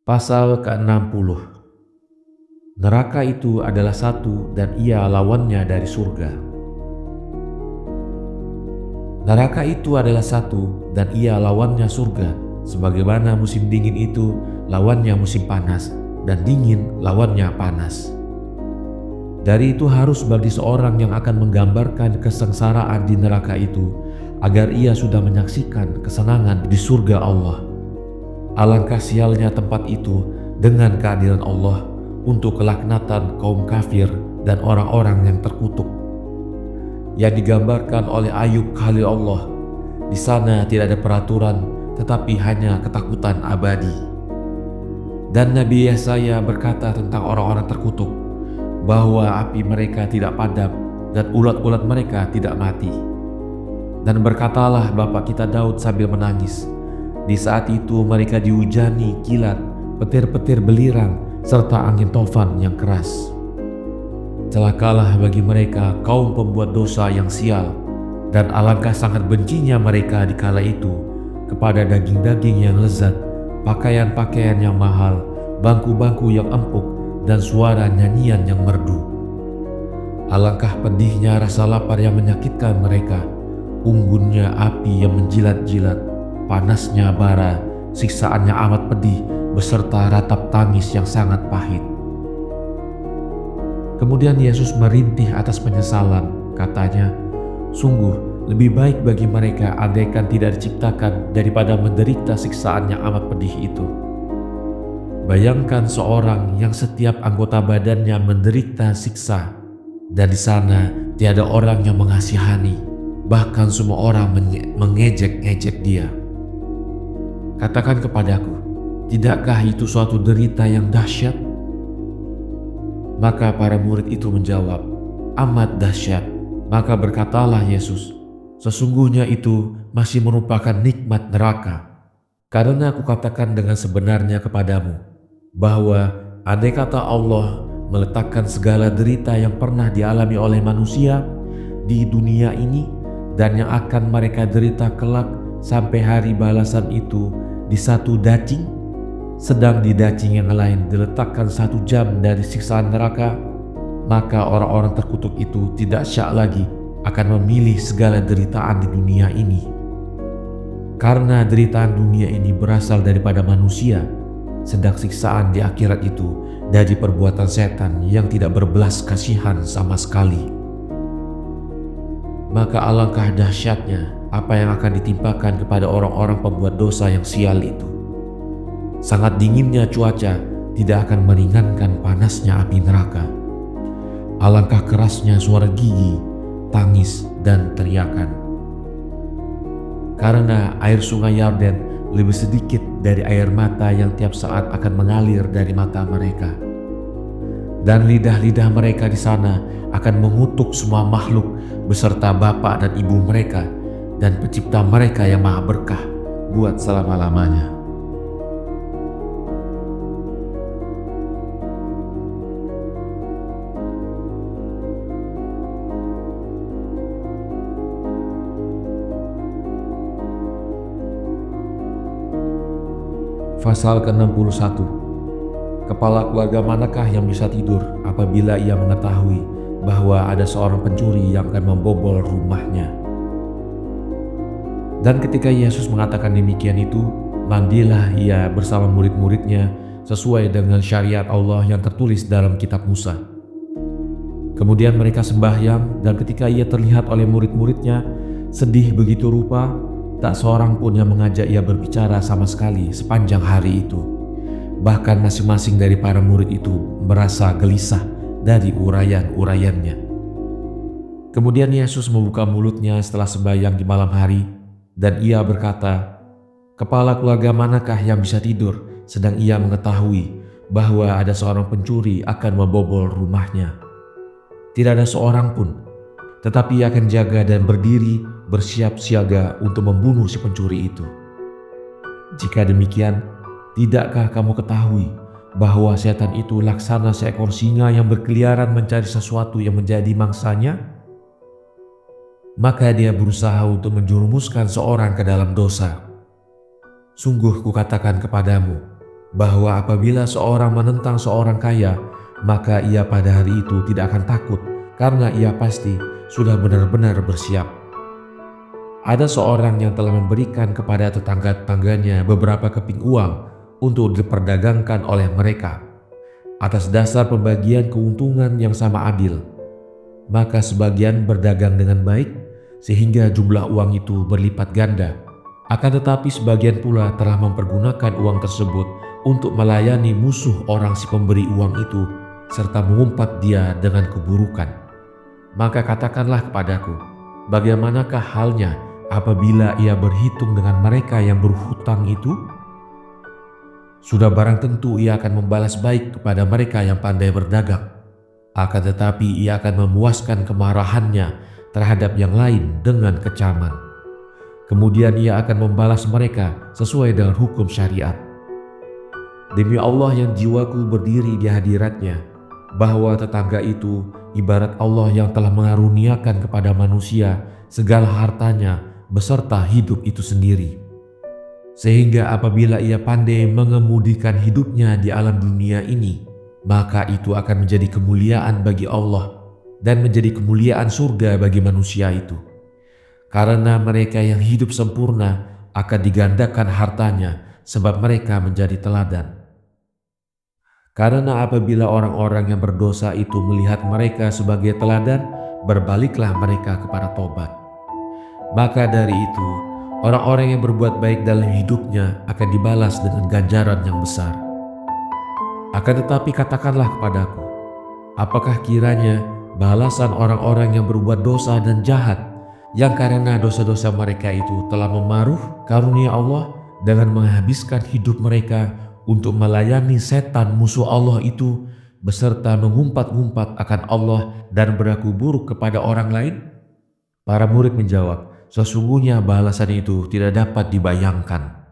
Pasal ke-60. Neraka itu adalah satu dan ia lawannya dari surga. Neraka itu adalah satu dan ia lawannya surga, sebagaimana musim dingin itu lawannya musim panas dan dingin lawannya panas. Dari itu harus bagi seorang yang akan menggambarkan kesengsaraan di neraka itu, agar ia sudah menyaksikan kesenangan di surga Allah. Alangkah sialnya tempat itu dengan kehadiran Allah untuk kelaknatan kaum kafir dan orang-orang yang terkutuk. Yang digambarkan oleh Ayub Khalil Allah, di sana tidak ada peraturan tetapi hanya ketakutan abadi. Dan Nabi Yesaya berkata tentang orang-orang terkutuk, bahwa api mereka tidak padam dan ulat-ulat mereka tidak mati. Dan berkatalah Bapa kita Daud sambil menangis, di saat itu mereka dihujani kilat, petir-petir belirang, serta angin tofan yang keras. Celakalah bagi mereka kaum pembuat dosa yang sial, dan alangkah sangat bencinya mereka di kala itu kepada daging-daging yang lezat, pakaian-pakaian yang mahal, bangku-bangku yang empuk, dan suara nyanyian yang merdu. Alangkah pedihnya rasa lapar yang menyakitkan mereka, unggunnya api yang menjilat-jilat, panasnya bara, siksaannya amat pedih, beserta ratap tangis yang sangat pahit. Kemudian Yesus merintih atas penyesalan, katanya, sungguh lebih baik bagi mereka andaikan tidak diciptakan daripada menderita siksaan yang amat pedih itu. Bayangkan seorang yang setiap anggota badannya menderita siksa, dan di sana tiada orang yang mengasihani, bahkan semua orang mengejek-ngejek dia. Katakan kepadaku, tidakkah itu suatu derita yang dahsyat? Maka para murid itu menjawab, amat dahsyat. Maka berkatalah Yesus, sesungguhnya itu masih merupakan nikmat neraka. Karena aku katakan dengan sebenarnya kepadamu, bahwa andai kata Allah meletakkan segala derita yang pernah dialami oleh manusia di dunia ini dan yang akan mereka derita kelak sampai hari balasan itu di satu daging, sedang di daging yang lain diletakkan 1 jam dari siksaan neraka, maka orang-orang terkutuk itu tidak syak lagi akan memilih segala deritaan di dunia ini. Karena deritaan dunia ini berasal daripada manusia, sedang siksaan di akhirat itu dari perbuatan setan yang tidak berbelas kasihan sama sekali. Maka alangkah dahsyatnya apa yang akan ditimpakan kepada orang-orang pembuat dosa yang sial itu. Sangat dinginnya cuaca tidak akan meringankan panasnya api neraka. Alangkah kerasnya suara gigi, tangis, dan teriakan. Karena air sungai Yarden lebih sedikit dari air mata yang tiap saat akan mengalir dari mata mereka. Dan lidah-lidah mereka di sana akan mengutuk semua makhluk beserta bapak dan ibu mereka dan pencipta mereka yang maha berkah buat selama-lamanya. Pasal ke-61. Kepala keluarga manakah yang bisa tidur apabila ia mengetahui bahwa ada seorang pencuri yang akan membobol rumahnya? Dan ketika Yesus mengatakan demikian itu, mandilah ia bersama murid-muridnya sesuai dengan syariat Allah yang tertulis dalam kitab Musa. Kemudian mereka sembahyang, dan ketika ia terlihat oleh murid-muridnya sedih begitu rupa, tak seorang pun yang mengajak ia berbicara sama sekali sepanjang hari itu. Bahkan masing-masing dari para murid itu merasa gelisah dari uraian-uraiannya. Kemudian Yesus membuka mulutnya setelah sembahyang di malam hari, dan ia berkata, kepala keluarga manakah yang bisa tidur sedang ia mengetahui bahwa ada seorang pencuri akan membobol rumahnya? Tidak ada seorang pun, tetapi ia akan jaga dan berdiri bersiap siaga untuk membunuh si pencuri itu. Jika demikian, tidakkah kamu ketahui bahwa setan itu laksana seekor singa yang berkeliaran mencari sesuatu yang menjadi mangsanya? Maka dia berusaha untuk menjerumuskan seorang ke dalam dosa. Sungguh kukatakan kepadamu, bahwa apabila seorang menentang seorang kaya, maka ia pada hari itu tidak akan takut karena ia pasti sudah benar-benar bersiap. Ada seorang yang telah memberikan kepada tetangga-tetangganya beberapa keping uang untuk diperdagangkan oleh mereka atas dasar pembagian keuntungan yang sama adil. Maka sebagian berdagang dengan baik sehingga jumlah uang itu berlipat ganda. Akan tetapi sebagian pula telah mempergunakan uang tersebut untuk melayani musuh orang si pemberi uang itu serta mengumpat dia dengan keburukan. Maka katakanlah kepadaku, bagaimanakah halnya apabila ia berhitung dengan mereka yang berhutang itu? Sudah barang tentu ia akan membalas baik kepada mereka yang pandai berdagang. Akan tetapi ia akan memuaskan kemarahannya terhadap yang lain dengan kecaman. Kemudian ia akan membalas mereka sesuai dengan hukum syariat. Demi Allah yang jiwaku berdiri di hadiratnya, bahwa tetangga itu ibarat Allah yang telah mengaruniakan kepada manusia segala hartanya beserta hidup itu sendiri. Sehingga apabila ia pandai mengemudikan hidupnya di alam dunia ini, maka itu akan menjadi kemuliaan bagi Allah dan menjadi kemuliaan surga bagi manusia itu. Karena mereka yang hidup sempurna akan digandakan hartanya sebab mereka menjadi teladan. Karena apabila orang-orang yang berdosa itu melihat mereka sebagai teladan, berbaliklah mereka kepada tobat. Maka dari itu, orang-orang yang berbuat baik dalam hidupnya akan dibalas dengan ganjaran yang besar. Akan tetapi katakanlah kepadaku, apakah kiranya balasan orang-orang yang berbuat dosa dan jahat, yang karena dosa-dosa mereka itu telah memaruh karunia Allah dengan menghabiskan hidup mereka untuk melayani setan musuh Allah itu beserta mengumpat-ngumpat akan Allah dan berlaku buruk kepada orang lain? Para murid menjawab, sesungguhnya balasan itu tidak dapat dibayangkan.